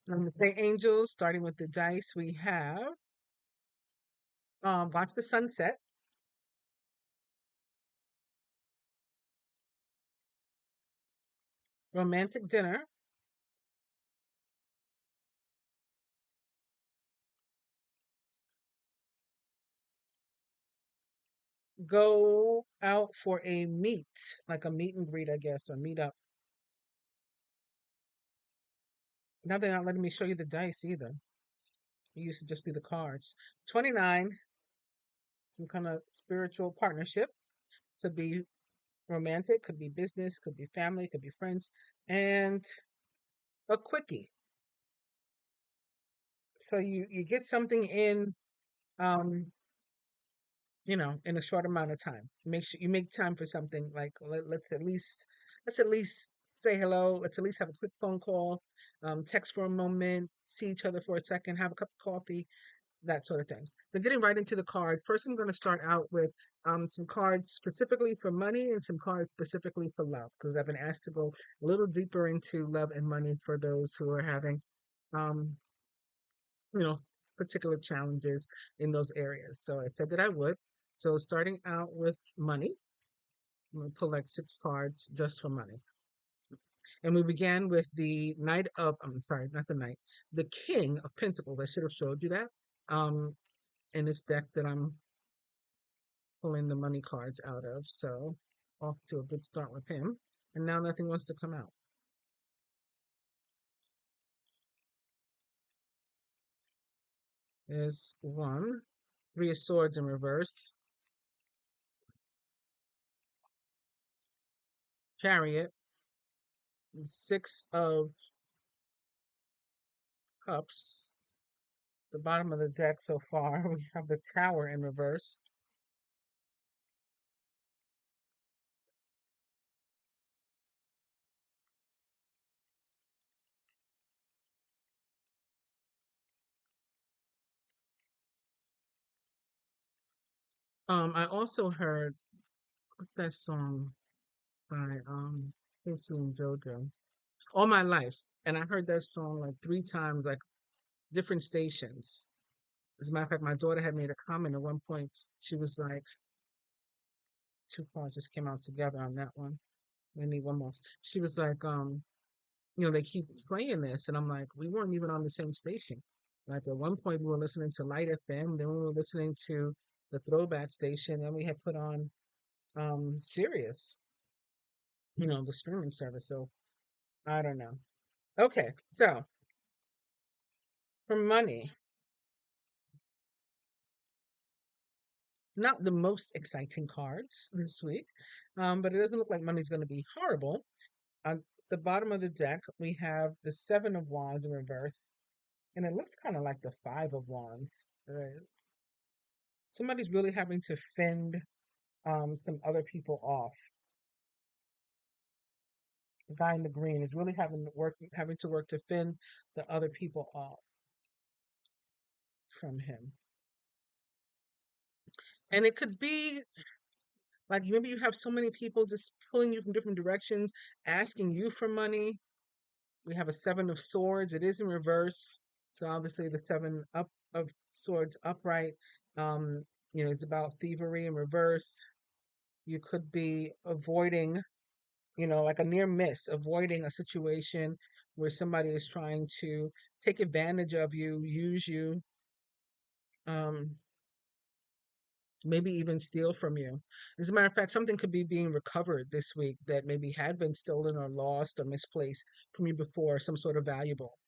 The angels, starting with the dice, we have watch the sunset, romantic dinner, go out for a meet, like a meet and greet, I guess, or meet up. Now they're not letting me show you the dice either. It used to just be the cards. 29, some kind of spiritual partnership. Could be romantic, could be business, could be family, could be friends, and a quickie. So you get something in, um, in a short amount of time. Make sure you make time for something like let's at least say hello. Let's at least have a quick phone call, text for a moment, see each other for a second, have a cup of coffee, that sort of thing. So getting right into the card. First, I'm going to start out with some cards specifically for money and some cards specifically for love, because I've been asked to go a little deeper into love and money for those who are having, um, you know, particular challenges in those areas. So I said that I would. So starting out with money, I'm going to pull like 6 cards just for money. And we began with the Knight of, I'm sorry, not the Knight, the King of Pentacles. I should have showed you that. Um, in this deck that I'm pulling the money cards out of. So off to a good start with him. And now nothing wants to come out. There's one, 3 of Swords in reverse, Chariot, 6 of Cups. The bottom of the deck so far, we have the Tower in reverse. I also heard, what's that song by Casey and JoJo? All My Life. And I heard that song like 3 times, like different stations. As a matter of fact, my daughter had made a comment at one point. She was like, 2 cards just came out together on that one. I need one more. She was like, they keep playing this, and I'm like, we weren't even on the same station. Like at one point, we were listening to Light FM, then we were listening to the Throwback station, and we had put on Sirius, the streaming service. So I don't know. Okay, so for money, not the most exciting cards this week, but it doesn't look like money's going to be horrible. On the bottom of the deck, we have the 7 of Wands in reverse, and it looks kind of like the 5 of Wands. Somebody's really having to fend some other people off. The guy in the green is really having to work to fend the other people off from him. And it could be like maybe you have so many people just pulling you from different directions, asking you for money. We have a 7 of Swords. It is in reverse. So obviously the 7 of Swords upright, um, is about thievery in reverse. You could be avoiding, like a near miss, avoiding a situation where somebody is trying to take advantage of you, use you, um, maybe even steal from you. As a matter of fact, something could be being recovered this week that maybe had been stolen or lost or misplaced from you before, some sort of valuable.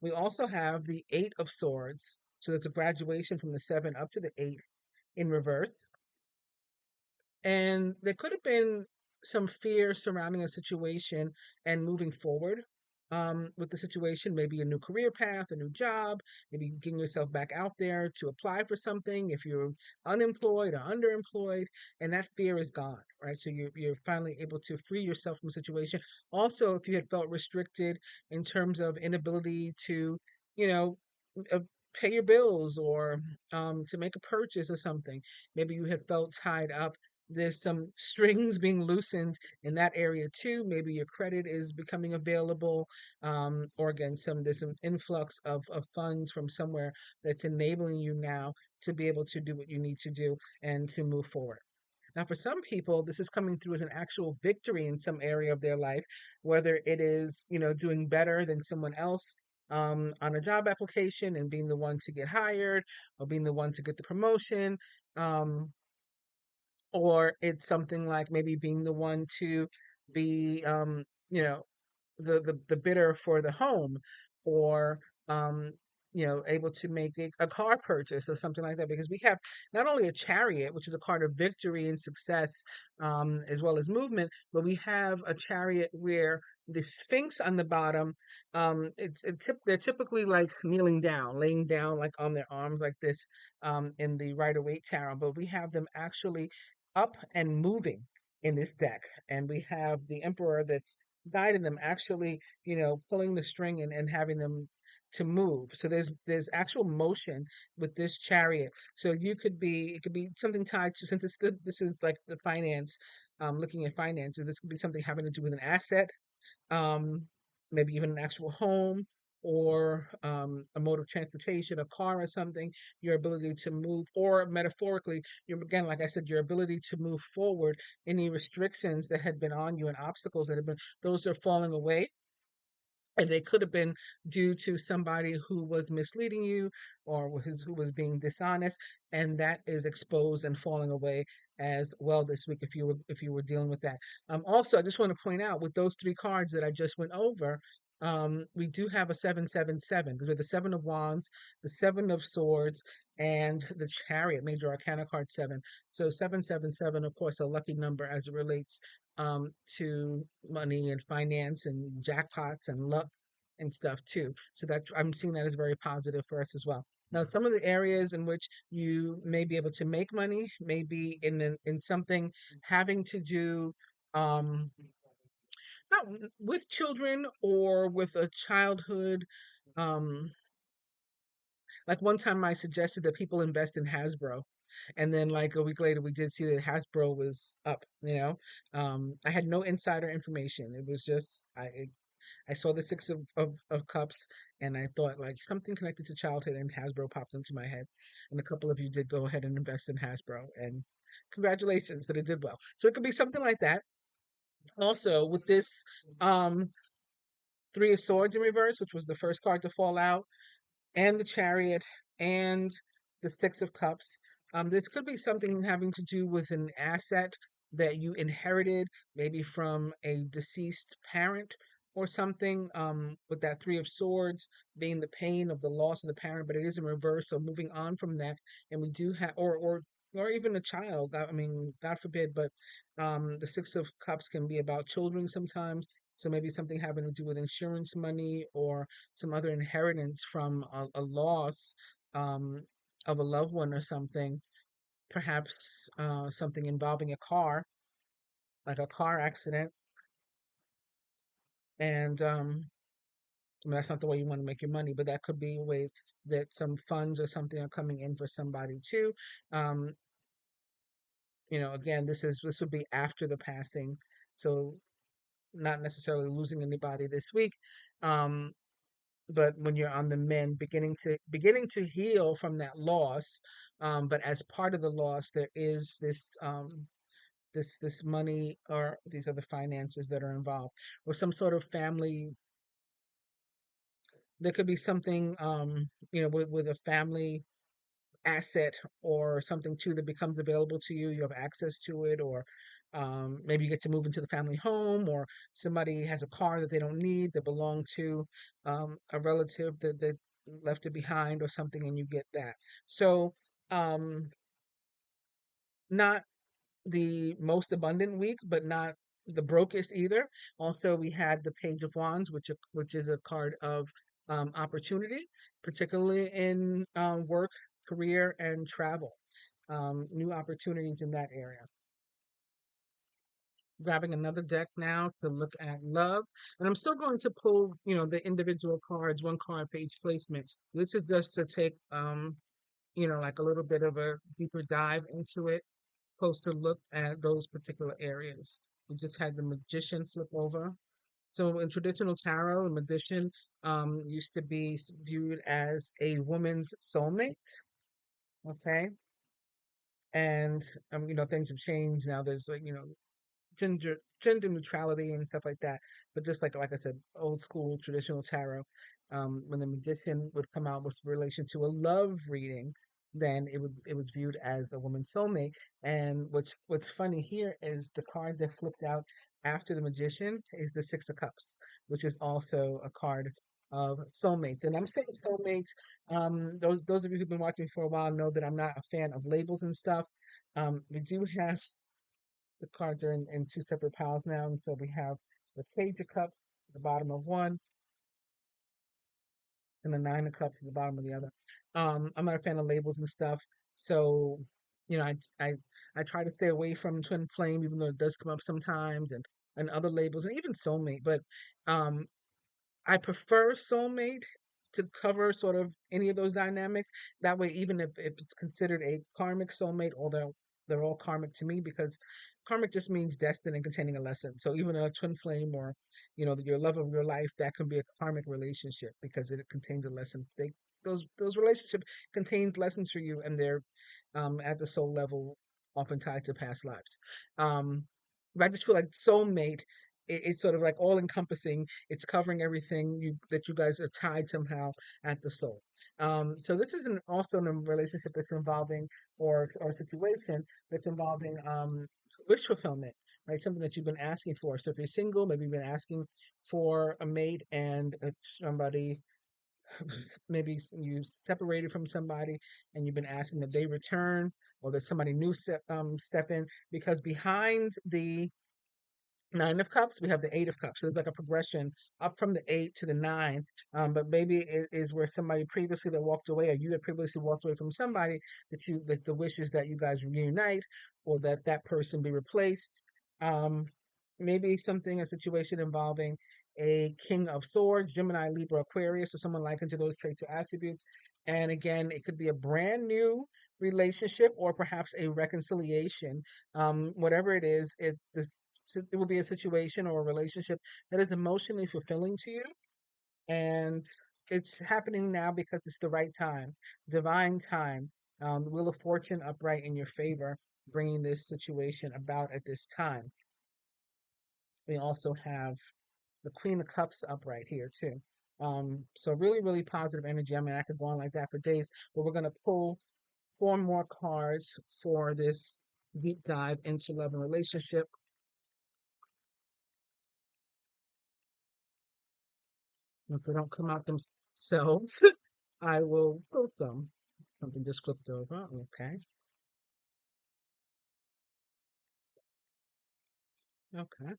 We also have the 8 of Swords. So there's a graduation from the 7 up to the 8 in reverse. And there could have been some fear surrounding a situation and moving forward with the situation, maybe a new career path, a new job, maybe getting yourself back out there to apply for something if you're unemployed or underemployed, and that fear is gone, right? So you're finally able to free yourself from a situation. Also, if you had felt restricted in terms of inability to, you know, uh, pay your bills or to make a purchase or something, maybe you had felt tied up there's some strings being loosened in that area too. Maybe your credit is becoming available, or again, there's some influx of funds from somewhere that's enabling you now to be able to do what you need to do and to move forward. Now, for some people, this is coming through as an actual victory in some area of their life, whether it is, doing better than someone else on a job application and being the one to get hired or being the one to get the promotion. Um, or it's something like maybe being the one to be, the bidder for the home, or um able to make a car purchase or something like that, because we have not only a chariot, which is a card of victory and success, as well as movement, but we have a chariot where the sphinx on the bottom, they're typically like kneeling down, laying down like on their arms like this, in the Rider Waite tarot, but we have them actually up and moving in this deck, and we have the emperor that's guiding them, actually, pulling the string and having them to move. So there's actual motion with this chariot. So it could be something tied to, since this is like the finance, looking at finances, this could be something having to do with an asset, um, maybe even an actual home, or a mode of transportation, a car or something, your ability to move, or metaphorically, again, like I said, your ability to move forward. Any restrictions that had been on you and obstacles that have been, those are falling away, and they could have been due to somebody who was misleading you, or who was being dishonest, and that is exposed and falling away as well this week, if you were dealing with that. Also, I just want to point out, with those three cards that I just went over, we do have a 777, because we have the Seven of Wands, the Seven of Swords, and the Chariot, Major Arcana card 7. So 777, of course, a lucky number as it relates to money and finance and jackpots and luck and stuff too. So that, I'm seeing that as very positive for us as well. Now, some of the areas in which you may be able to make money may be in something having to do, um, not with children, or with a childhood. Um, like one time I suggested that people invest in Hasbro. And then like a week later, we did see that Hasbro was up, I had no insider information. It was just, I saw the six of cups, and I thought like something connected to childhood, and Hasbro popped into my head. And a couple of you did go ahead and invest in Hasbro, and congratulations that it did well. So it could be something like that. Also, with this, um, Three of Swords in reverse, which was the first card to fall out, and the Chariot, and the Six of Cups. This could be something having to do with an asset that you inherited, maybe from a deceased parent or something, with that Three of Swords being the pain of the loss of the parent, but it is in reverse. So moving on from that, and we do have, or even a child. I mean, God forbid, but the Six of Cups can be about children sometimes. So maybe something having to do with insurance money, or some other inheritance from a loss, um, of a loved one or something, perhaps something involving a car, like a car accident. And I mean, that's not the way you want to make your money, but that could be a way that some funds or something are coming in for somebody too. Um, again, this would be after the passing, so not necessarily losing anybody this week. Um, but when you're on the mend, beginning to heal from that loss, but as part of the loss, there is this money, or these other finances that are involved, or some sort of family. There could be something, with a family asset or something too, that becomes available to you. You have access to it, or maybe you get to move into the family home, or somebody has a car that they don't need that belonged to a relative that left it behind or something, and you get that. So, um, not the most abundant week, but not the brokest either. Also, we had the Page of Wands, which is a card of opportunity, particularly in work, career, and travel. New opportunities in that area. Grabbing another deck now to look at love, and I'm still going to pull, the individual cards, one card for each placement. This is just to take, like a little bit of a deeper dive into it. supposed to look at those particular areas. We just had the magician flip over. So in traditional tarot, a magician used to be viewed as a woman's soulmate. Okay, and things have changed now. There's gender neutrality and stuff like that. But just like I said, old school traditional tarot, when the magician would come out with relation to a love reading, then it was viewed as a woman's soulmate. And what's funny here is the card that flipped out after the magician is the Six of Cups, which is also a card of soulmates. And I'm saying soulmates. Those of you who've been watching for a while know that I'm not a fan of labels and stuff. We do have the cards are in two separate piles now, and so we have the Page of Cups at the bottom of one, and the Nine of Cups at the bottom of the other. I'm not a fan of labels and stuff, so I try to stay away from Twin Flame, even though it does come up sometimes, and other labels, and even Soulmate. But um, I prefer soulmate to cover sort of any of those dynamics. That way, even if it's considered a karmic soulmate, although they're all karmic to me because karmic just means destined and containing a lesson. So even a twin flame or your love of your life, that can be a karmic relationship because it contains a lesson. Those relationships contains lessons for you, and they're at the soul level, often tied to past lives. But I just feel like soulmate, it's sort of like all encompassing. It's covering everything that you guys are tied somehow at the soul. So this is also in a relationship that's involving or a situation that's involving wish fulfillment, right? Something that you've been asking for. So if you're single, maybe you've been asking for a mate, and if somebody maybe you separated from somebody and you've been asking that they return or that somebody new step in, because behind the Nine of Cups, we have the Eight of Cups. So it's like a progression up from the eight to the nine. But maybe it is where somebody previously that walked away, or you had previously walked away from somebody that the wish is that you guys reunite, or that that person be replaced. Um, Maybe a situation involving a King of Swords, Gemini, Libra, Aquarius, or someone likened to those traits or attributes. And again, it could be a brand new relationship or perhaps a reconciliation. Whatever it is, it will be a situation or a relationship that is emotionally fulfilling to you, and it's happening now because it's the right time, divine time. The Wheel of Fortune upright in your favor, bringing this situation about at this time. We also have the Queen of Cups upright here too. So really, really positive energy. I mean, I could go on like that for days, but we're going to pull four more cards for this deep dive into love and relationship. If they don't come out themselves, I will pull some. Something just flipped over. Okay. Okay.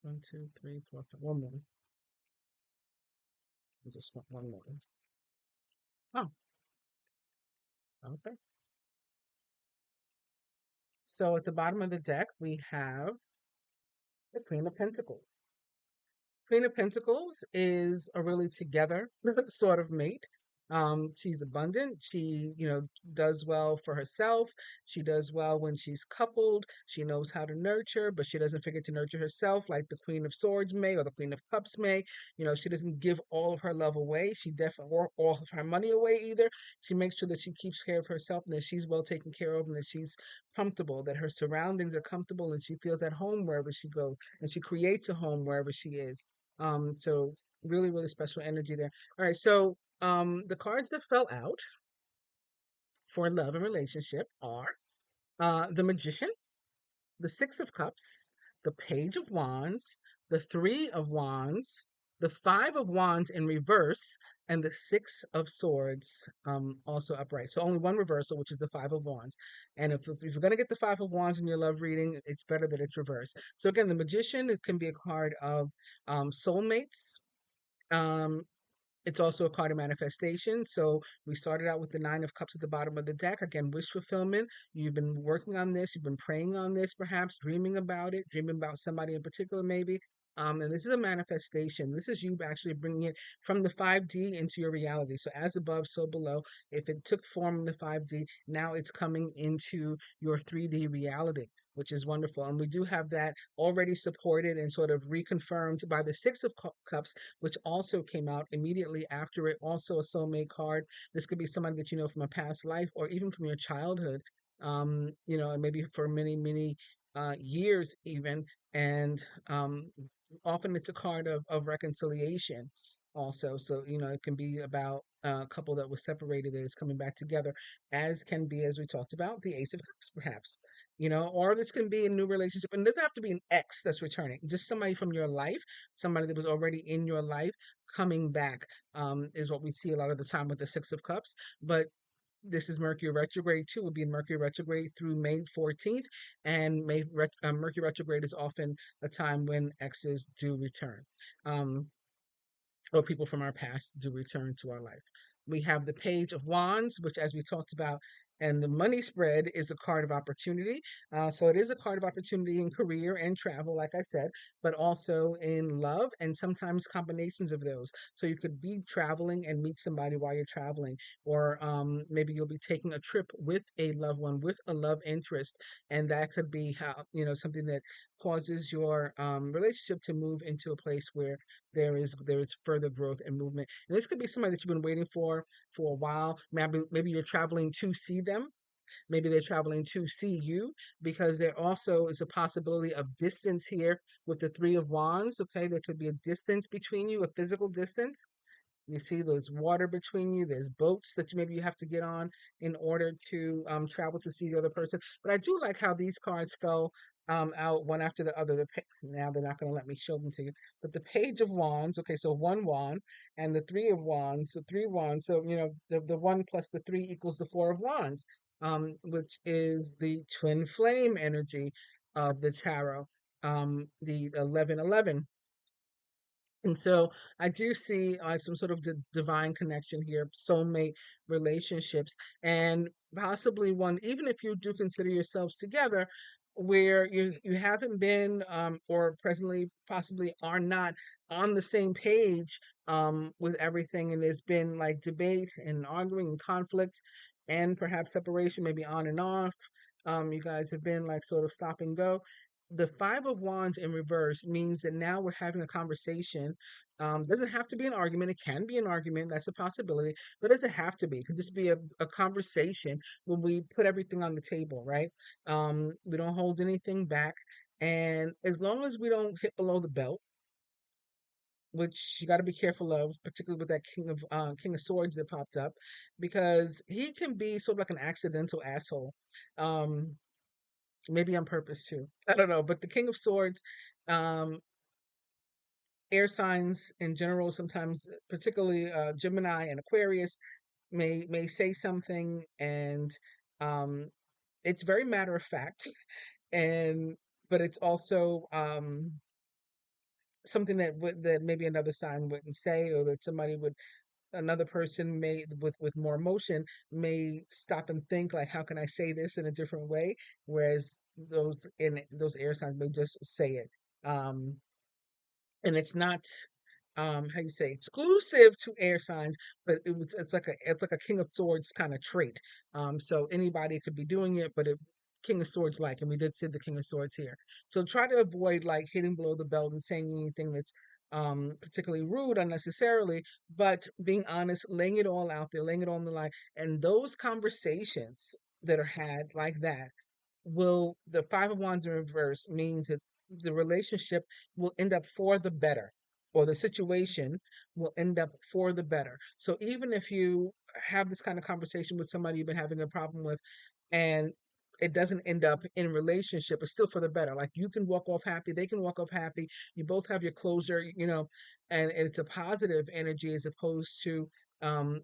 One, two, three, four, five. One more. I just want one more. Oh, okay. So at the bottom of the deck, we have the Queen of Pentacles. Queen of Pentacles is a really together sort of mate. She's abundant. She, does well for herself. She does well when she's coupled. She knows how to nurture, but she doesn't forget to nurture herself like the Queen of Swords may or the Queen of Cups may. She doesn't give all of her love away. She definitely, or all of her money away either. She makes sure that she keeps care of herself and that she's well taken care of and that she's comfortable, that her surroundings are comfortable and she feels at home wherever she goes and she creates a home wherever she is. So really, really special energy there. All right, so the cards that fell out for love and relationship are the Magician, the Six of Cups, the Page of Wands, the Three of Wands, the Five of Wands in reverse, and the Six of Swords also upright. So only one reversal, which is the Five of Wands. And if you're going to get the Five of Wands in your love reading, it's better that it's reversed. So again, the Magician, it can be a card of soulmates. Um, it's also a card of manifestation. So we started out with the Nine of Cups at the bottom of the deck. Again, wish fulfillment. You've been working on this. You've been praying on this, perhaps dreaming about it, dreaming about somebody in particular, maybe. And this is a manifestation. This is you actually bringing it from the 5D into your reality. So as above, so below. If it took form in the 5D, now it's coming into your 3D reality, which is wonderful. And we do have that already supported and sort of reconfirmed by the Six of Cups, which also came out immediately after it. Also a soulmate card. This could be somebody that you know from a past life or even from your childhood. And maybe for many, many years even. And often it's a card of reconciliation also. So, it can be about a couple that was separated that is coming back together, as can be, as we talked about, the Ace of Cups, perhaps, or this can be a new relationship. And it doesn't have to be an ex that's returning, just somebody from your life, somebody that was already in your life coming back, is what we see a lot of the time with the Six of Cups. But this is Mercury retrograde too. Will be in Mercury retrograde through May 14th, and Mercury retrograde is often a time when exes do return. Um, or people from our past do return to our life. We have the Page of Wands, which, as we talked about, and the money spread is a card of opportunity. So it is a card of opportunity in career and travel, like I said, but also in love and sometimes combinations of those. So you could be traveling and meet somebody while you're traveling, or maybe you'll be taking a trip with a loved one, with a love interest, and that could be something that causes your relationship to move into a place where there is further growth and movement. And this could be somebody that you've been waiting for a while. Maybe you're traveling to see them. Maybe they're traveling to see you, because there also is a possibility of distance here with the Three of Wands. Okay, there could be a distance between you, a physical distance. You see there's water between you. There's boats that maybe you have to get on in order to travel to see the other person. But I do like how these cards fell out one after the other. Now they're not going to let me show them to you. But the Page of Wands, okay, so one wand, and the Three of Wands, so three wands. So, the one plus the three equals the Four of Wands, which is the twin flame energy of the tarot, the 1111. And so I do see like some sort of divine connection here, soulmate relationships, and possibly one, even if you do consider yourselves together, where you haven't been or presently possibly are not on the same page with everything, and there's been like debate and arguing and conflict and perhaps separation, maybe on and off. You guys have been like sort of stop and go. The Five of Wands in reverse means that now we're having a conversation. Doesn't have to be an argument. It can be an argument. That's a possibility, but it doesn't have to be. It could just be a conversation when we put everything on the table, right? We don't hold anything back. And as long as we don't hit below the belt, which you got to be careful of, particularly with that King of Swords that popped up, because he can be sort of like an accidental asshole. Um, Maybe on purpose too. I don't know, but the King of Swords, um, air signs in general, sometimes, particularly Gemini and Aquarius, may say something, and um, it's very matter of fact, and but it's also something that maybe another sign wouldn't say, or that somebody would another person may with more emotion may stop and think like, how can I say this in a different way, whereas those air signs may just say it. And it's not how you say exclusive to air signs, but it's like a King of Swords kind of trait. So anybody could be doing it, but King of Swords like, and we did see the King of Swords here. So try to avoid like hitting below the belt and saying anything that's particularly rude unnecessarily, but being honest, laying it all out there, laying it all on the line. And those conversations that are had like that, will the Five of Wands in reverse means that the relationship will end up for the better, or the situation will end up for the better. So even if you have this kind of conversation with somebody you've been having a problem with, and it doesn't end up in a relationship, it's still for the better. Like you can walk off happy, they can walk off happy, you both have your closure, and it's a positive energy as opposed to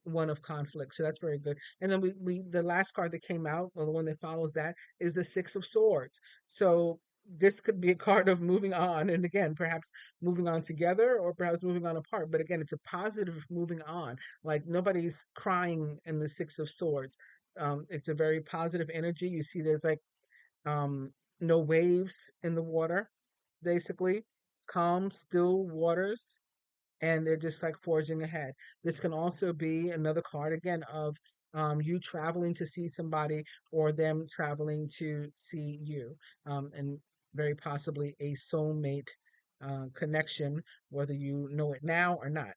one of conflict. So that's very good. And then we the last card that came out, or the one that follows that, is the Six of Swords. So this could be a card of moving on, and again, perhaps moving on together or perhaps moving on apart. But again, it's a positive moving on. Like nobody's crying in the Six of Swords. It's a very positive energy. You see, there's like um, no waves in the water, basically. calm, still waters, and they're just like forging ahead. This can also be another card again of you traveling to see somebody or them traveling to see you, and very possibly a soulmate connection, whether you know it now or not.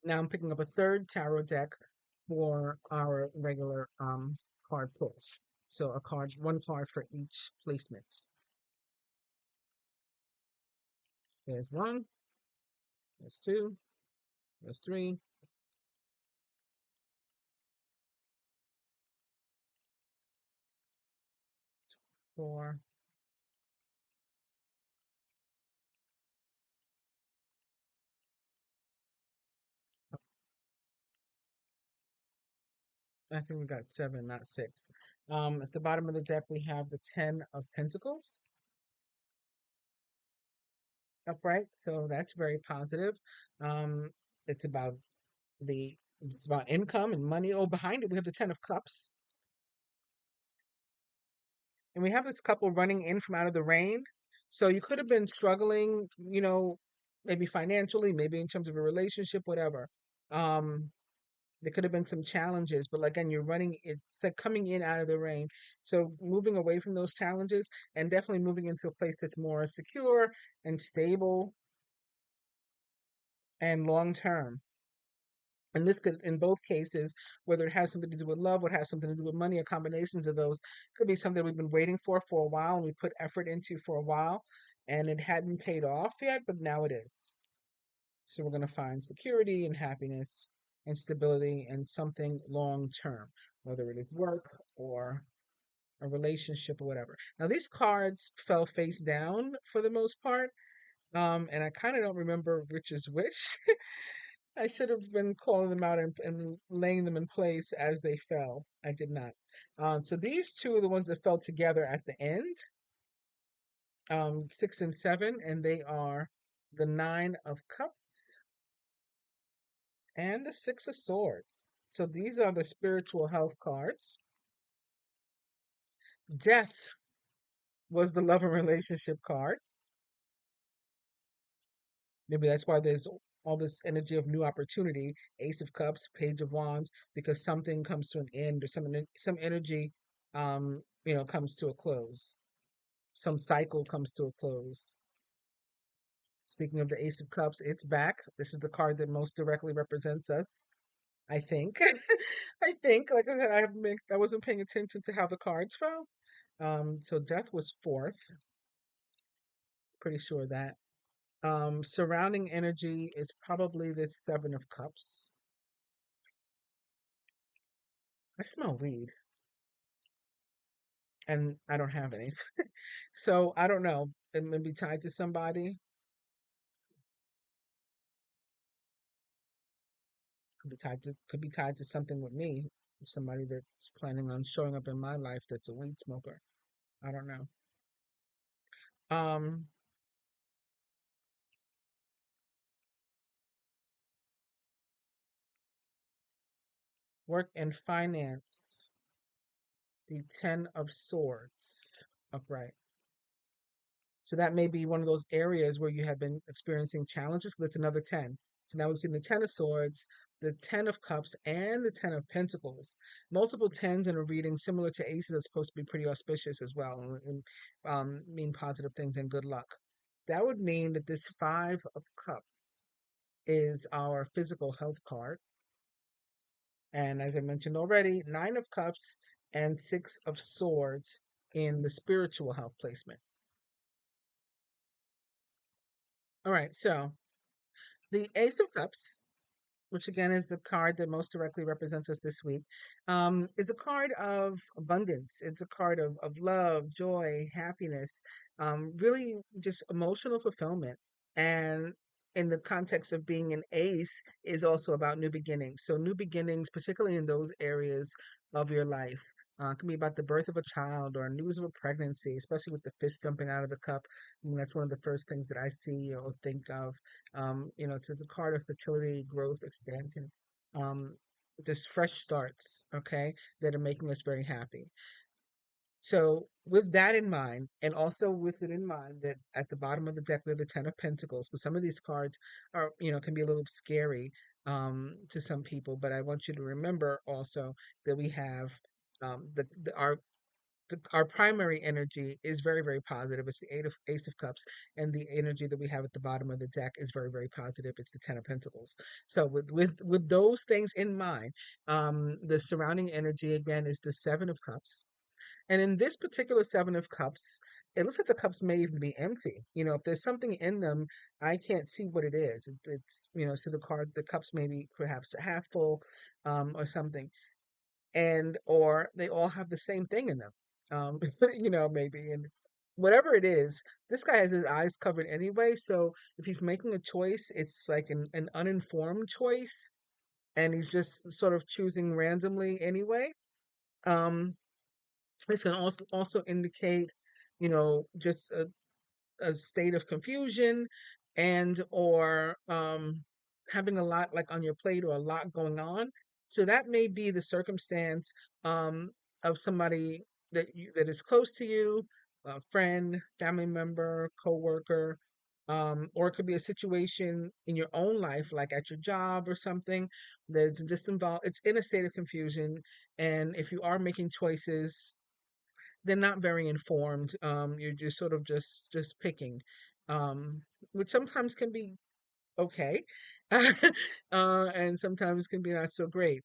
Now I'm picking up a third tarot deck for our regular card pulls. So a card, one card for each placements. There's one, there's two, there's three, four. I think we got seven, not six. At the bottom of the deck, we have the Ten of Pentacles upright, so that's very positive. Um, it's about it's about income and money. Oh, behind it, we have the Ten of Cups, and we have this couple running in from out of the rain. So you could have been struggling, maybe financially, maybe in terms of a relationship, whatever. Um, There could have been some challenges, but again, you're running, it's like coming in out of the rain. So moving away from those challenges and definitely moving into a place that's more secure and stable and long term. And this could, in both cases, whether it has something to do with love, or it has something to do with money, or combinations of those, could be something we've been waiting for a while, and we put effort into for a while, and it hadn't paid off yet, but now it is. So we're going to find security and happiness and stability and something long term, whether it is work or a relationship or whatever. Now these cards fell face down for the most part, and I kind of don't remember which is which. I should have been calling them out and laying them in place as they fell. I did not. So these two are the ones that fell together at the end, 6 and 7, and they are the Nine of Cups and the Six of Swords. So these are the spiritual health cards. Death was the love and relationship card. Maybe that's why there's all this energy of new opportunity. Ace of Cups, Page of Wands, because something comes to an end, or some energy, comes to a close. Some cycle comes to a close. Speaking of the Ace of Cups, it's back. This is the card that most directly represents us. I think. I think. Like I said, I wasn't paying attention to how the cards fell. So death was fourth. Pretty sure of that. Surrounding energy is probably this Seven of Cups. I smell weed, and I don't have any. So I don't know. It may be tied to somebody. Could be tied to something with me. Somebody that's planning on showing up in my life that's a weed smoker. I don't know. Um, Work and finance. The Ten of Swords upright. So that may be one of those areas where you have been experiencing challenges. That's another 10. So now we've seen the Ten of Swords, the Ten of Cups, and the Ten of Pentacles. Multiple tens in a reading, similar to aces, are supposed to be pretty auspicious as well, and mean positive things and good luck. That would mean that this Five of Cups is our physical health card. And as I mentioned already, Nine of Cups and Six of Swords in the spiritual health placement. All right, so the Ace of Cups, which again is the card that most directly represents us this week, is a card of abundance. It's a card of love, joy, happiness, really just emotional fulfillment. And in the context of being an ace, is also about new beginnings. So new beginnings, particularly in those areas of your life. It can be about the birth of a child or news of a pregnancy, especially with the fish jumping out of the cup. I mean, that's one of the first things that I see or think of. So it's a card of fertility, growth, expansion, um, just fresh starts, okay, that are making us very happy. So with that in mind, and also with it in mind that at the bottom of the deck we have the Ten of Pentacles, because some of these cards are, can be a little scary to some people. But I want you to remember also that we have our primary energy is very, very positive. It's the Ace of Cups, and the energy that we have at the bottom of the deck is very, very positive. It's the Ten of Pentacles. So with those things in mind, the surrounding energy again is the Seven of Cups, and in this particular Seven of Cups, it looks like the cups may even be empty. If there's something in them, I can't see what it is. It's so the cups may be perhaps half full, or something, and or they all have the same thing in them. Um, maybe, and whatever it is, this guy has his eyes covered anyway. So if he's making a choice, it's like an uninformed choice, and he's just sort of choosing randomly anyway. Um, this can also indicate, just a state of confusion, and or having a lot like on your plate, or a lot going on. So that may be the circumstance um, of somebody that is close to you, a friend, family member, coworker, or it could be a situation in your own life, like at your job or something that's just involved. It's in a state of confusion, and if you are making choices, they're not very informed. You're just sort of just picking, um, which sometimes can be okay, and sometimes can be not so great.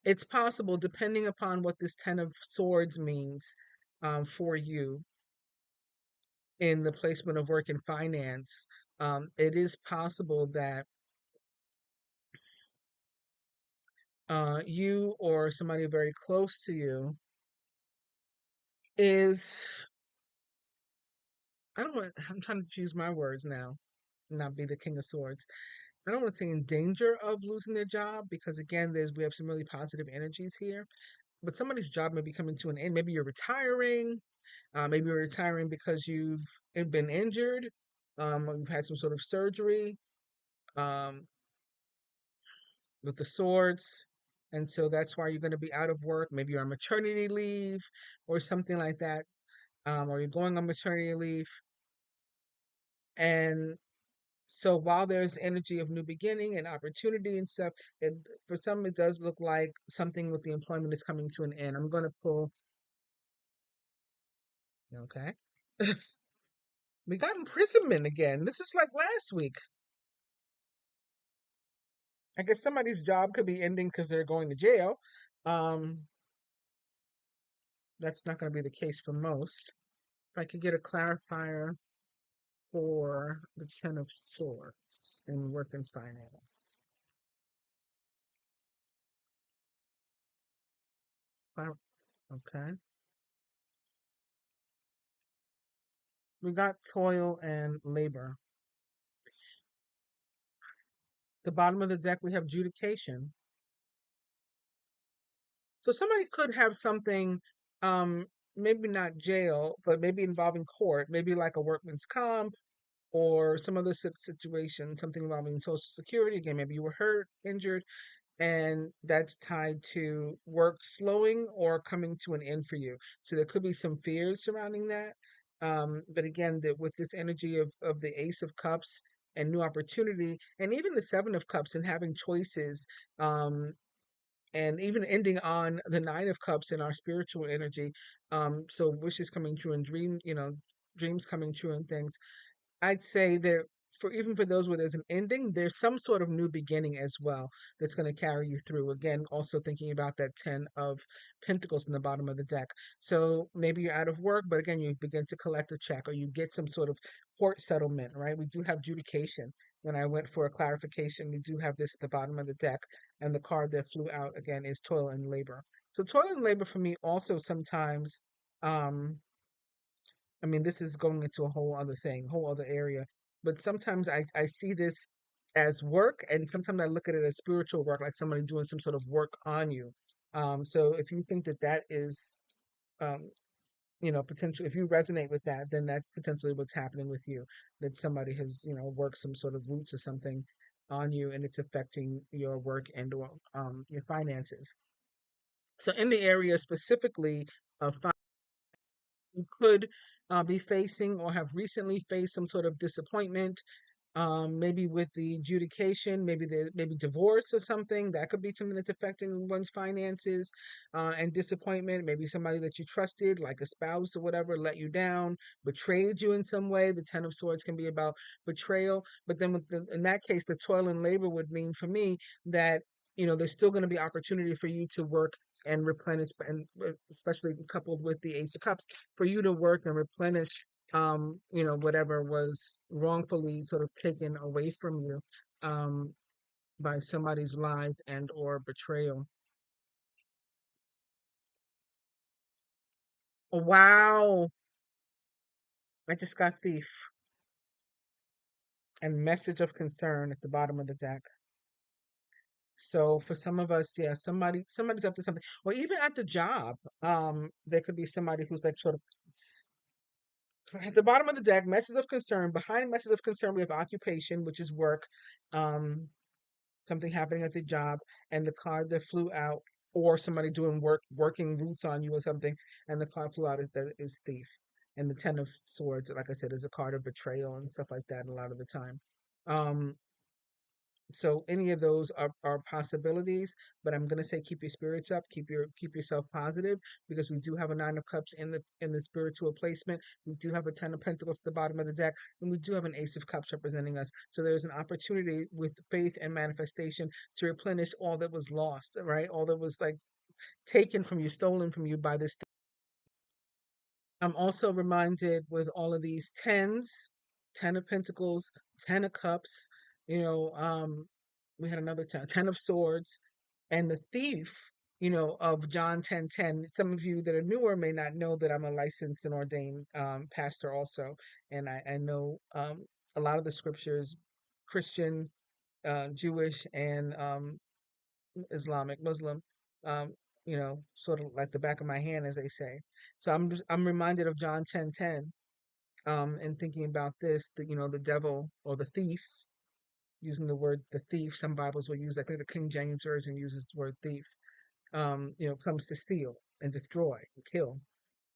It's possible, depending upon what this Ten of Swords means for you in the placement of work and finance. It is possible that you or somebody very close to you is, I don't want, I'm trying to choose my words now, not be the King of Swords. I don't want to say in danger of losing their job, because again, we have some really positive energies here. But somebody's job may be coming to an end. Maybe you're retiring. Maybe you're retiring because you've been injured, or you've had some sort of surgery, um, with the swords. And so that's why you're going to be out of work. Maybe you're on maternity leave or something like that, or you're going on maternity leave. And so while there's energy of new beginning and opportunity and stuff, for some it does look like something with the employment is coming to an end. I'm going to pull. Okay. We got imprisonment again. This is like last week. I guess somebody's job could be ending because they're going to jail. Um, that's not going to be the case for most. If I could get a clarifier for the Ten of Swords in work and finance. Okay. We got toil and labor. The bottom of the deck, we have adjudication. So somebody could have something, um, maybe not jail, but maybe involving court, maybe like a workman's comp or some other situation, something involving Social Security. Again, maybe you were hurt, injured, and that's tied to work slowing or coming to an end for you. So there could be some fears surrounding that. But again, with this energy of the Ace of Cups and new opportunity, and even the Seven of Cups and having choices, um, and even ending on the Nine of Cups in our spiritual energy. So wishes coming true and dreams coming true and things. I'd say that for even for those where there's an ending, there's some sort of new beginning as well that's going to carry you through. Again, also thinking about that Ten of Pentacles in the bottom of the deck. So maybe you're out of work, but again, you begin to collect a check, or you get some sort of court settlement, right? We do have adjudication. When I went for a clarification, we do have this at the bottom of the deck, and the card that flew out again is toil and labor. So toil and labor for me also sometimes, um, I mean, this is going into a whole other thing, whole other area. But sometimes I see this as work, and sometimes I look at it as spiritual work, like somebody doing some sort of work on you. So if you think that that is, um, potential, if you resonate with that, then that's potentially what's happening with you. That somebody has, worked some sort of roots or something on you, and it's affecting your work and or your finances. So in the area specifically of you could be facing or have recently faced some sort of disappointment, maybe with the adjudication, maybe divorce or something. That could be something that's affecting one's finances, and disappointment. Maybe somebody that you trusted, like a spouse or whatever, let you down, betrayed you in some way. The Ten of Swords can be about betrayal, but then in that case, the toil and labor would mean for me that there's still going to be opportunity for you to work and replenish, and especially coupled with the Ace of Cups, for you to work and replenish, whatever was wrongfully sort of taken away from you, by somebody's lies and or betrayal. Oh, wow. I just got thief and message of concern at the bottom of the deck. So for some of us, yeah, somebody's up to something. Or even at the job, there could be somebody who's like sort of at the bottom of the deck, message of concern. Behind message of concern, we have occupation, which is work. Um, Something happening at the job, and the card that flew out, or somebody doing working roots on you or something, and the card flew out is thief. And the Ten of Swords, like I said, is a card of betrayal and stuff like that a lot of the time. Um, so any of those are possibilities, but I'm gonna say keep your spirits up, keep yourself positive, because we do have a Nine of Cups in the spiritual placement. We do have a Ten of Pentacles at the bottom of the deck, and we do have an Ace of Cups representing us. So there's an opportunity with faith and manifestation to replenish all that was lost, right? All that was like taken from you, stolen from you by this. I'm also reminded with all of these tens, Ten of Pentacles, Ten of Cups, we had another ten of Swords, and the thief, of John 10:10. Some of you that are newer may not know that I'm a licensed and ordained pastor also, and I know a lot of the scriptures, Christian, Jewish, and Islamic, Muslim, sort of like the back of my hand, as they say. So I'm reminded of John 10:10, and thinking about this, that the devil or the thief, using the word the thief. Some Bibles will use, I think the King James Version uses the word thief. Comes to steal and destroy and kill.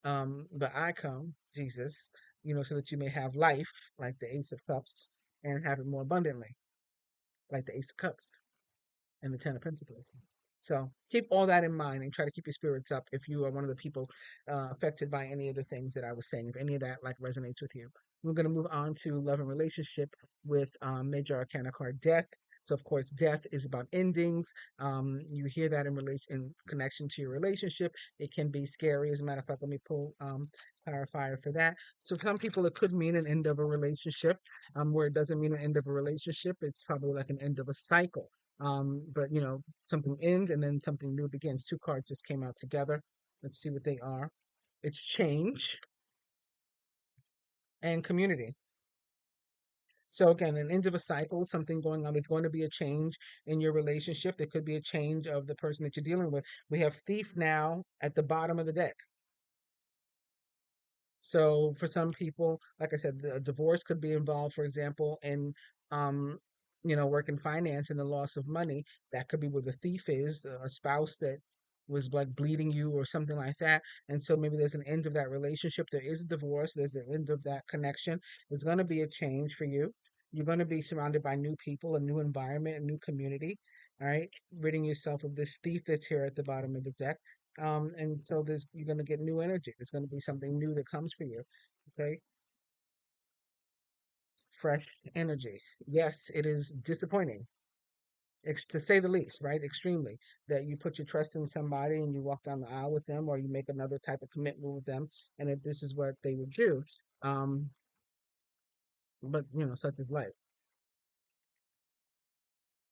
But I come, Jesus, so that you may have life, like the Ace of Cups, and have it more abundantly, like the Ace of Cups and the Ten of Pentacles. So keep all that in mind and try to keep your spirits up if you are one of the people affected by any of the things that I was saying. If any of that like resonates with you, we're going to move on to love and relationship with Major Arcana card Death. So of course, death is about endings. You hear that in connection to your relationship. It can be scary. As a matter of fact, let me pull clarifier for that. So for some people, it could mean an end of a relationship. Where it doesn't mean an end of a relationship, it's probably like an end of a cycle. But something ends and then something new begins. Two cards just came out together. Let's see what they are. It's change and community. So again, an end of a cycle, something going on. There's going to be a change in your relationship. There could be a change of the person that you're dealing with. We have thief now at the bottom of the deck. So for some people, like I said, the divorce could be involved, for example, in um, work in finance and the loss of money. That could be where the thief is, a spouse that was like bleeding you or something like that. And so maybe there's an end of that relationship. There is a divorce. There's an end of that connection. There's going to be a change for you. You're going to be surrounded by new people, a new environment, a new community. All right, ridding yourself of this thief that's here at the bottom of the deck. And so you're going to get new energy. There's going to be something new that comes for you. Okay. Fresh energy. Yes, it is disappointing, to say the least, right? Extremely. That you put your trust in somebody and you walk down the aisle with them, or you make another type of commitment with them, and that this is what they would do. Um, but, such is life.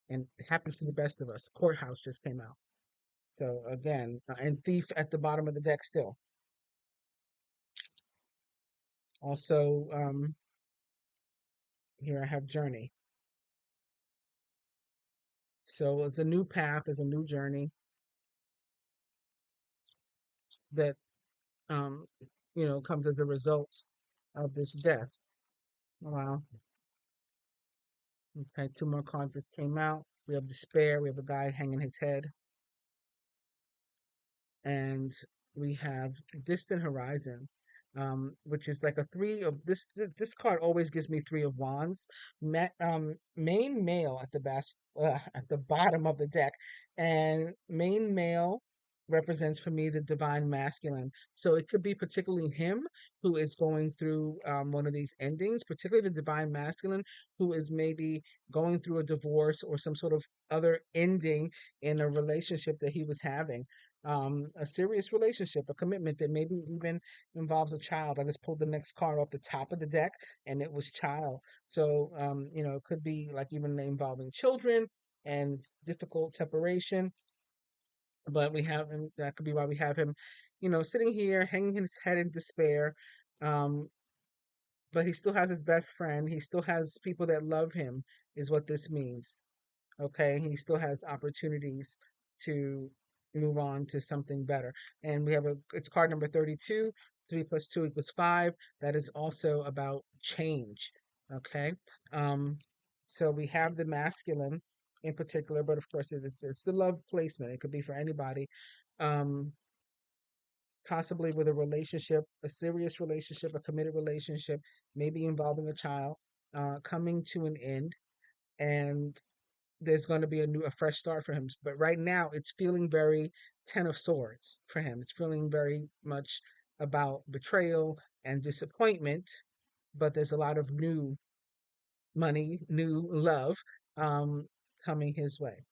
And it happens to the best of us. Courthouse just came out. So again, and thief at the bottom of the deck still. Also, here I have journey. So it's a new path, it's a new journey that um, comes as a result of this death. Wow. Okay, two more cards just came out. We have despair. We have a guy hanging his head. and we have distant horizon, which is like a three of this card always gives me three of wands. Main male at the best, at the bottom of the deck, and main male represents for me the divine masculine. So it could be particularly him who is going through one of these endings, particularly the divine masculine who is maybe going through a divorce or some sort of other ending in a relationship that he was having, a serious relationship, a commitment that maybe even involves a child. I just pulled the next card off the top of the deck, and it was child. So, it could be like even involving children and difficult separation. But we have him. That could be why we have him, sitting here, hanging his head in despair. Um, but he still has his best friend. He still has people that love him, is what this means. Okay, he still has opportunities to move on to something better. And we have it's card number 32. 3 plus 2 equals 5. That is also about change. Okay. Um, so we have the masculine in particular, but of course it's the love placement. It could be for anybody. Um, Possibly with a relationship, a serious relationship, a committed relationship, maybe involving a child, coming to an end. And there's going to be a fresh start for him. But right now, it's feeling very Ten of Swords for him. It's feeling very much about betrayal and disappointment. But there's a lot of new money, new love, um, coming his way.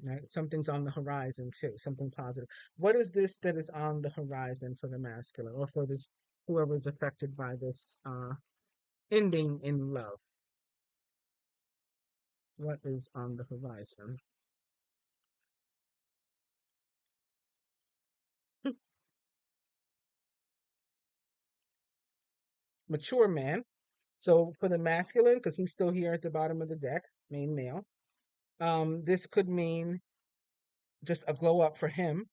Right? Something's on the horizon too. Something positive. What is this that is on the horizon for the masculine, or for this whoever is affected by this ending in love? What is on the horizon? Mature man. So for the masculine, because he's still here at the bottom of the deck, main male, this could mean just a glow up for him,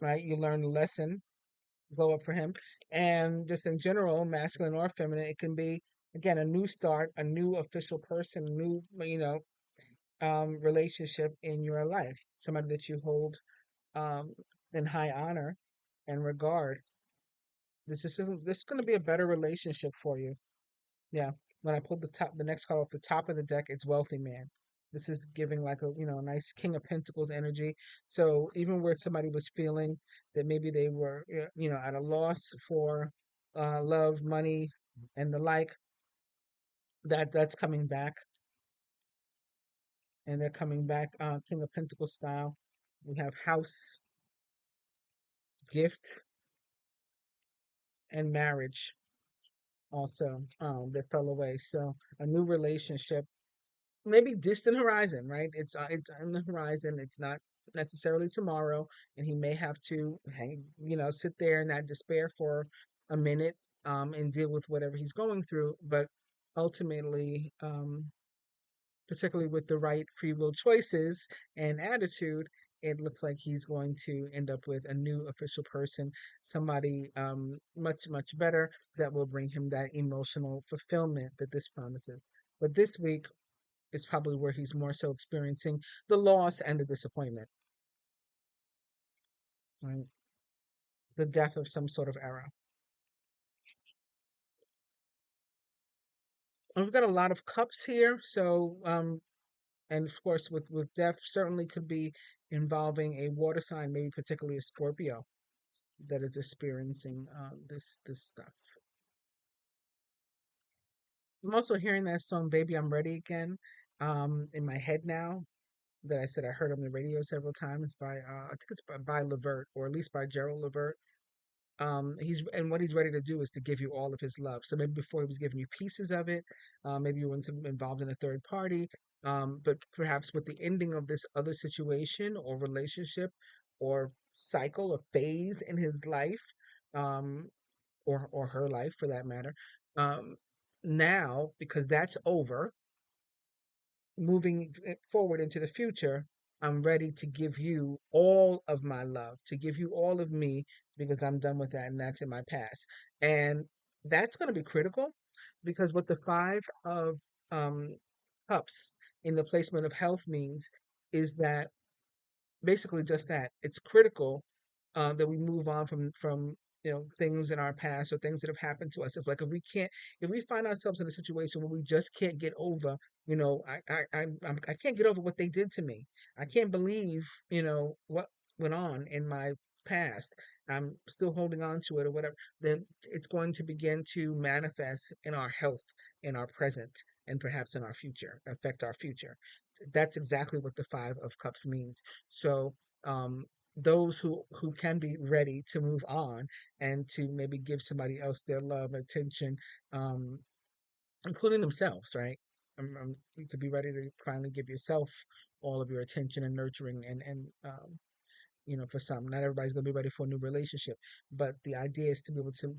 right? You learn a lesson, glow up for him. And just in general, masculine or feminine, it can be, again, a new start, a new official person, a new, relationship in your life, somebody that you hold um, in high honor and regard. This is going to be a better relationship for you. Yeah. When I pulled the next card off the top of the deck, it's wealthy man. This is giving like a nice King of Pentacles energy. So even where somebody was feeling that maybe they were, at a loss for love, money, and the like, that's coming back, and they're coming back, King of Pentacles style. We have house, gift, and marriage also, that fell away. So a new relationship, maybe distant horizon, right? It's on the horizon. It's not necessarily tomorrow, and he may have to sit there in that despair for a minute, and deal with whatever he's going through. But ultimately, particularly with the right free will choices and attitude, it looks like he's going to end up with a new official person, somebody much, much better that will bring him that emotional fulfillment that this promises. But this week is probably where he's more so experiencing the loss and the disappointment, right? The death of some sort of era. And we've got a lot of cups here, so and of course with death certainly could be involving a water sign, maybe particularly a Scorpio that is experiencing this stuff. I'm also hearing that song "Baby I'm Ready Again" in my head now, that I said I heard on the radio several times by I think it's by Levert, or at least by Gerald Levert. He's and what he's ready to do is to give you all of his love. So maybe before he was giving you pieces of it, maybe you were involved in a third party, but perhaps with the ending of this other situation or relationship or cycle or phase in his life, um, or her life for that matter, um, now because that's over, moving forward into the future, I'm ready to give you all of my love, to give you all of me, because I'm done with that and that's in my past. And that's going to be critical, because what the Five of um, Cups in the placement of health means is that basically just that. It's critical that we move on from things in our past or things that have happened to us. If we find ourselves in a situation where we just can't get over, I can't get over what they did to me. I can't believe what went on in my past. I'm still holding on to it or whatever. Then it's going to begin to manifest in our health, in our present, and perhaps in our future, affect our future. That's exactly what the Five of Cups means. So um, those who can be ready to move on and to maybe give somebody else their love, attention, um, including themselves, right? You could be ready to finally give yourself all of your attention and nurturing and for some, not everybody's going to be ready for a new relationship, but the idea is to be able to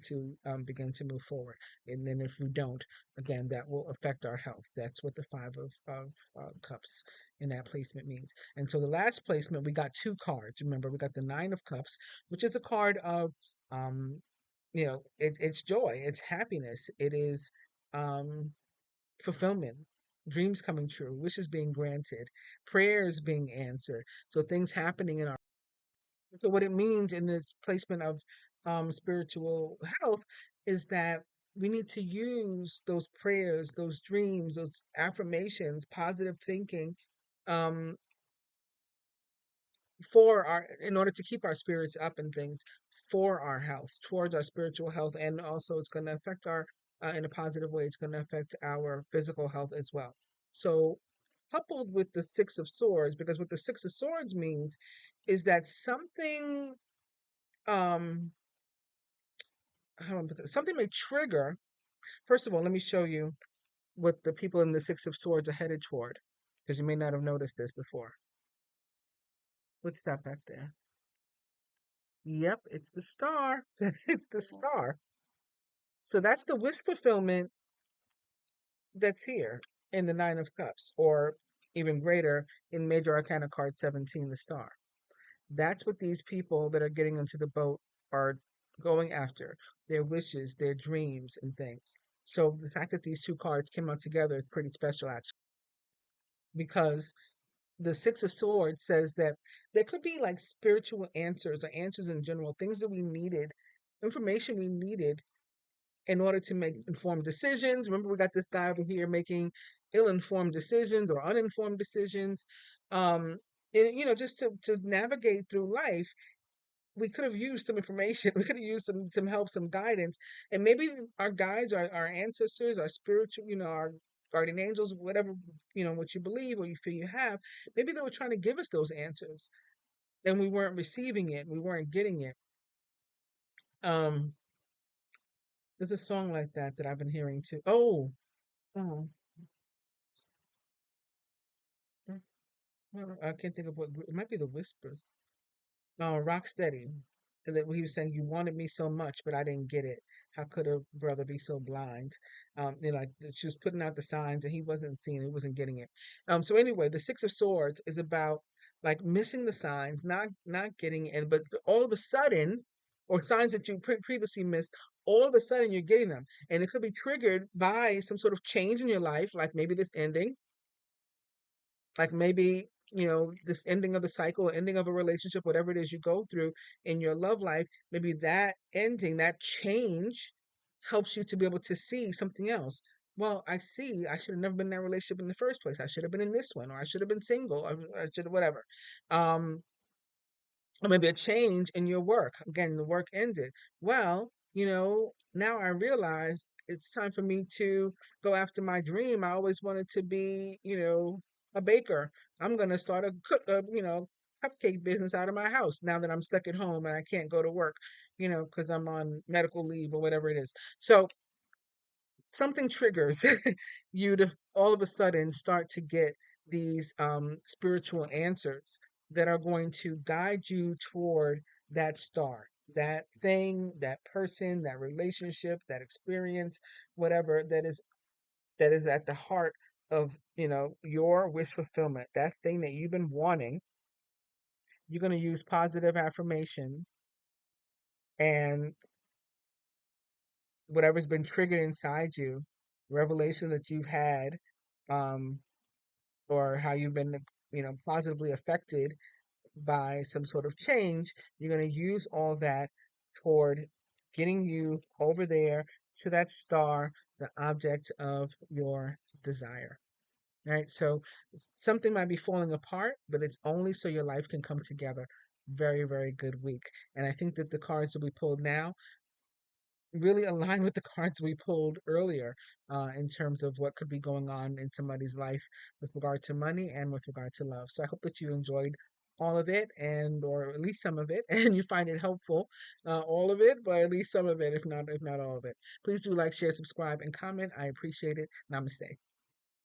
begin to move forward. And then if we don't, again, that will affect our health. That's what the Five of Cups in that placement means. And so the last placement, we got two cards. Remember, we got the Nine of Cups, which is a card of, um, it's joy, it's happiness, it is um, fulfillment, dreams coming true, wishes being granted, prayers being answered. So things happening in our so what it means in this placement of spiritual health is that we need to use those prayers, those dreams, those affirmations, positive thinking, um, in order to keep our spirits up and things for our health, towards our spiritual health, and also it's going to affect our in a positive way. It's going to affect our physical health as well. So coupled with the Six of Swords, because what the Six of Swords means is that um how do I put this? Something may trigger. First of all, let me show you what the people in the Six of Swords are headed toward, because you may not have noticed this before. What's that back there? Yep, it's the star. It's the star. So that's the wish fulfillment that's here in the Nine of Cups, or even greater in Major Arcana card 17, the star. That's what these people that are getting into the boat are going after, their wishes, their dreams, and things. So the fact that these two cards came out together is pretty special, actually, because the Six of Swords says that there could be like spiritual answers or answers in general, things that we needed, information we needed in order to make informed decisions. Remember, we got this guy over here making ill-informed decisions or uninformed decisions. Um, just to navigate through life, we could have used some information. We could have used some help, some guidance, and maybe our guides, our ancestors, our spiritual, our guardian angels, whatever what you believe or you feel you have. Maybe they were trying to give us those answers, and we weren't receiving it. We weren't getting it. Um, there's a song like that I've been hearing too. Oh, I can't think of what it might be. The Whispers. No, Rocksteady. And that he was saying, "You wanted me so much, but I didn't get it. How could a brother be so blind?" Like she was putting out the signs, and he wasn't seeing, he wasn't getting it. So anyway, the Six of Swords is about like missing the signs, not getting it, but all of a sudden, or signs that you previously missed, all of a sudden you're getting them, and it could be triggered by some sort of change in your life, like maybe this ending, like maybe this ending of the cycle, ending of a relationship, whatever it is you go through in your love life, maybe that ending, that change helps you to be able to see something else. Well, I see I should have never been in that relationship in the first place. I should have been in this one, or I should have been single, or I should have whatever. um or maybe a change in your work. Again, the work ended. Well, now I realize it's time for me to go after my dream. I always wanted to be, a baker. I'm going to start cupcake business out of my house now that I'm stuck at home and I can't go to work, because I'm on medical leave or whatever it is. So something triggers you to all of a sudden start to get these spiritual answers that are going to guide you toward that star, that thing, that person, that relationship, that experience, whatever that is at the heart of your wish fulfillment, that thing that you've been wanting. You're going to use positive affirmation and whatever's been triggered inside you, revelation that you've had, um, or how you've been positively affected by some sort of change, you're going to use all that toward getting you over there to that star, the object of your desire. Right? So something might be falling apart, but it's only so your life can come together. Very, very good week. And I think that the cards that we pulled now really align with the cards we pulled earlier in terms of what could be going on in somebody's life with regard to money and with regard to love. So I hope that you enjoyed all of it, and or at least some of it, and you find it helpful, all of it, but at least some of it, if not all of it. Please do like, share, subscribe, and comment. I appreciate it. Namaste.